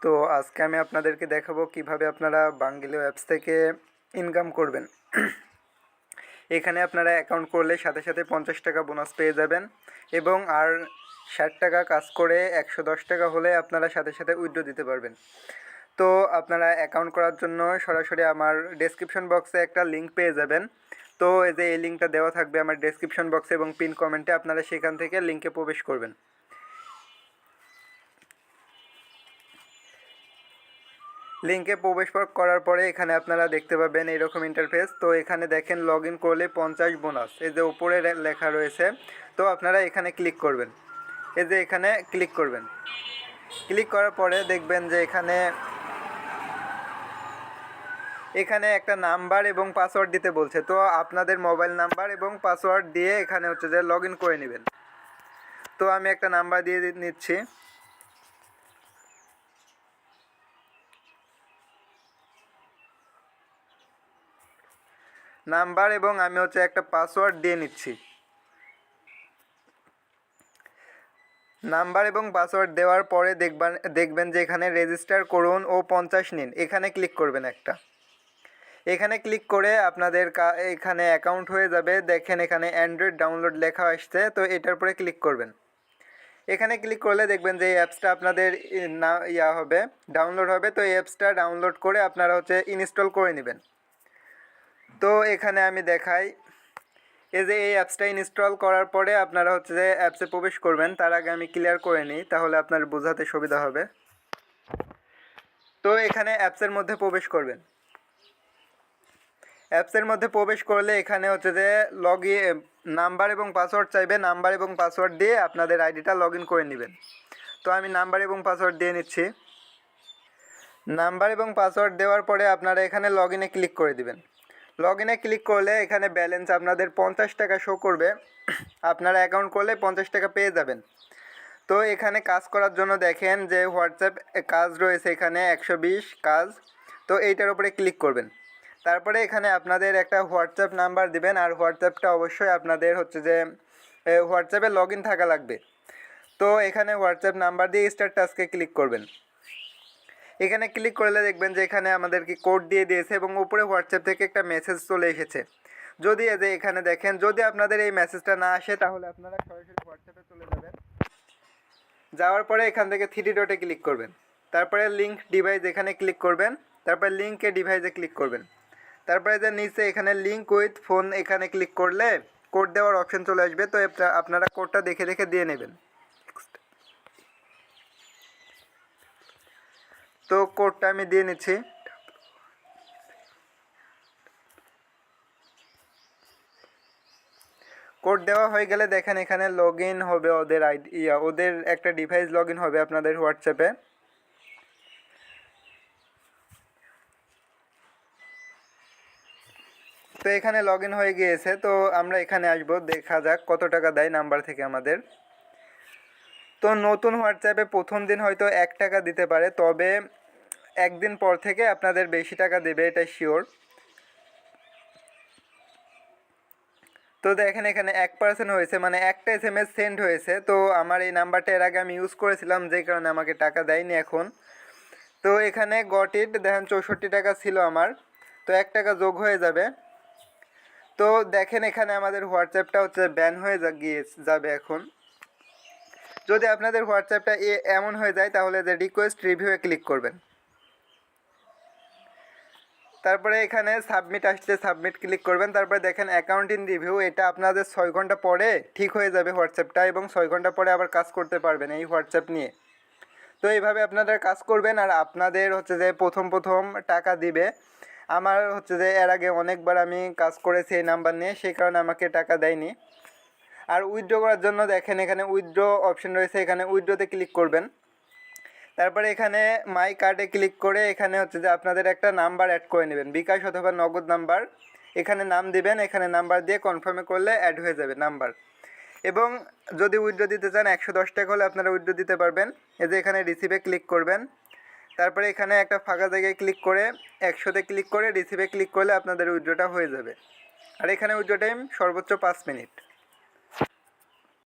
তো আজকে আমি আপনাদেরকে দেখাবো কিভাবে আপনারা বাংলিও অ্যাপস থেকে ইনকাম করবেন। এখানে আপনারা অ্যাকাউন্ট করলে সাথে সাথে 50 টাকা বোনাস পেয়ে যাবেন এবং আর 60 টাকা কাজ করে 110 টাকা হলে আপনারা সাথে সাথে উইথড্র দিতে পারবেন। তো আপনারা অ্যাকাউন্ট করার জন্য সরাসরি আমার ডেসক্রিপশন বক্সে একটা লিঙ্ক পেয়ে যাবেন। তো এই লিঙ্কটা দেওয়া থাকবে আমার ডেসক্রিপশন বক্সে এবং পিন কমেন্টে, আপনারা সেখান থেকে লিঙ্কে প্রবেশ করবেন। লিঙ্কে প্রবেশ করার পরে এখানে আপনারা দেখতে পাবেন এইরকম ইন্টারফেস। তো এখানে দেখেন লগ ইন করলে 50 বোনাস, এই যে উপরে লেখা রয়েছে। তো আপনারা এখানে ক্লিক করবেন, এই যে এখানে ক্লিক করবেন। ক্লিক করার পরে দেখবেন যে এখানে একটা নাম্বার এবং পাসওয়ার্ড দিতে বলছে। তো আপনাদের মোবাইল নাম্বার এবং পাসওয়ার্ড দিয়ে এখানে হচ্ছে যে লগ ইন করে নেবেন। তো আমি একটা নাম্বার দিয়ে নিচ্ছি। নাম্বার এবং আমি হচ্ছে একটা পাসওয়ার্ড দিয়ে নিচ্ছি। নাম্বার এবং পাসওয়ার্ড দেওয়ার পরে দেখবেন যে এখানে রেজিস্টার করুন ও 50 নিন, এখানে ক্লিক করবেন একটা। এখানে ক্লিক করে আপনাদের এখানে অ্যাকাউন্ট হয়ে যাবে। দেখেন এখানে অ্যান্ড্রয়েড ডাউনলোড লেখা আসছে, তো এটার উপরে ক্লিক করবেন। এখানে ক্লিক করলে দেখবেন যে এই অ্যাপসটা আপনাদের হবে, ডাউনলোড হবে। তো এই অ্যাপসটা ডাউনলোড করে আপনারা হচ্ছে ইনস্টল করে নেবেন। তো এখানে আমি দেখাই, এই যে এই অ্যাপসটা ইনস্টল করার পরে আপনারা হচ্ছে যে অ্যাপসে প্রবেশ করবেন। তার আগে আমি ক্লিয়ার করে নিই, তাহলে আপনার বোঝাতে সুবিধা হবে। তো এখানে অ্যাপসের মধ্যে প্রবেশ করবেন। অ্যাপসের মধ্যে প্রবেশ করলে এখানে হচ্ছে যে নাম্বার এবং পাসওয়ার্ড চাইবে। নাম্বার এবং পাসওয়ার্ড দিয়ে আপনাদের আইডিটা লগ ইন করে নেবেন। তো আমি নাম্বার এবং পাসওয়ার্ড দিয়ে নিচ্ছি। নাম্বার এবং পাসওয়ার্ড দেওয়ার পরে আপনারা এখানে লগ ইনে ক্লিক করে দিবেন। লগ ইনে ক্লিক করলে এখানে ব্যালেন্স আপনাদের 50 টাকা শো করবে। আপনারা অ্যাকাউন্ট করলে 50 টাকা পেয়ে যাবেন। তো এখানে কাজ করার জন্য দেখেন যে হোয়াটসঅ্যাপ কাজ রয়েছে, এখানে 120 কাজ। তো এইটার উপরে ক্লিক করবেন। তারপরে এখানে আপনাদের একটা হোয়াটসঅ্যাপ নাম্বার দিবেন, আর হোয়াটসঅ্যাপটা অবশ্যই আপনাদের হচ্ছে যে হোয়াটসঅ্যাপে লগ ইন থাকা লাগবে। তো এখানে হোয়াটসঅ্যাপ নাম্বার দিয়ে স্টার্ট টাস্কে ক্লিক করবেন। এখানে ক্লিক করলে দেখবেন যে এখানে আমাদেরকে কোড দিয়ে দিয়েছে এবং উপরে হোয়াটসঅ্যাপ থেকে একটা মেসেজ চলে এসেছে। যদি এখানে দেখেন, যদি আপনাদের এই মেসেজটা না আসে তাহলে আপনারা সরাসরি হোয়াটসঅ্যাপে চলে যাবেন। যাওয়ার পরে এখান থেকে 3 ডটে ক্লিক করবেন। তারপরে লিঙ্ক ডিভাইস এখানে ক্লিক করবেন। তারপরে লিঙ্কে ডিভাইসে ক্লিক করবেন। তারপরে যে নিচে এখানে লিঙ্ক উইথ ফোন এখানে ক্লিক করলে কোড দেওয়ার অপশন চলে আসবে। তো আপনারা কোডটা দেখে দেখে দিয়ে নেবেন। তো কোডটা আমি দিয়ে নিচ্ছি। কোড দেওয়া হয়ে গেলে দেখেন এখানে লগ ইন হবে ওদের ওদের একটা ডিভাইস লগ ইন হবে আপনাদের হোয়াটসঅ্যাপে। তো এখানে লগ ইন হয়ে গিয়েছে। তো আমরা এখানে আসব, দেখা যাক কত টাকা দেয় নাম্বার থেকে আমাদের। তো নতুন হোয়াটসঅ্যাপে প্রথম দিন হয়তো 1 টাকা দিতে পারে, তবে একদিন পর থেকে আপনাদের বেশি টাকা দেবে, এটা শিওর। তো দেখেন এখানে 1% হয়েছে, মানে একটা SMS সেন্ড হয়েছে। তো আমার এই নাম্বারটা এর আগে আমি ইউজ করেছিলাম, যেই কারণে আমাকে টাকা দেয়নি এখন। তো এখানে গট ইট দেখেন 64 টাকা ছিল আমার, তো 1 টাকা যোগ হয়ে যাবে। তো দেখেন এখানে আমাদের হোয়াটসঅ্যাপটা হচ্ছে ব্যান হয়ে যাবে এখন। যদি আপনাদের হোয়াটসঅ্যাপটা এমন হয়ে যায় তাহলে যে রিকোয়েস্ট রিভিউয়ে ক্লিক করবেন। তারপরে এখানে সাবমিট আসলে সাবমিট ক্লিক করবেন। তারপরে দেখেন অ্যাকাউন্ট ইন রিভিউ, এটা আপনাদের 6 ঘন্টা পরে ঠিক হয়ে যাবে হোয়াটসঅ্যাপটা, এবং 6 ঘন্টা পরে আবার কাজ করতে পারবেন এই হোয়াটসঅ্যাপ নিয়ে। তো এইভাবে আপনারা কাজ করবেন, আর আপনাদের হচ্ছে যে প্রথম টাকা দিবে। আমার হচ্ছে যে এর আগে অনেকবার আমি কাজ করেছি এই নাম্বার নিয়ে, সেই কারণে আমাকে টাকা দেয়নি। আর উইথড্র করার জন্য দেখেন এখানে উইথড্র অপশন রয়েছে, এখানে উইথড্রতে ক্লিক করবেন। তারপরে এখানে মাই কার্ডে ক্লিক করে এখানে হচ্ছে যে আপনাদের একটা নাম্বার অ্যাড করে নেবেন, বিকাশ অথবা নগদ নাম্বার। এখানে নাম দিবেন, এখানে নাম্বার দিয়ে কনফার্মে করলে অ্যাড হয়ে যাবে নাম্বার। এবং যদি উইথড্র দিতে চান 110 টাকা হলে আপনারা উইথড্র দিতে পারবেন। এই যে এখানে রিসিভে ক্লিক করবেন। তারপরে এখানে একটা ফাঁকা জায়গায় ক্লিক করে 100তে ক্লিক করে রিসিভে ক্লিক করলে আপনাদের উইথড্রটা হয়ে যাবে। আর এখানে উইথড্র টাইম সর্বোচ্চ 5 মিনিট।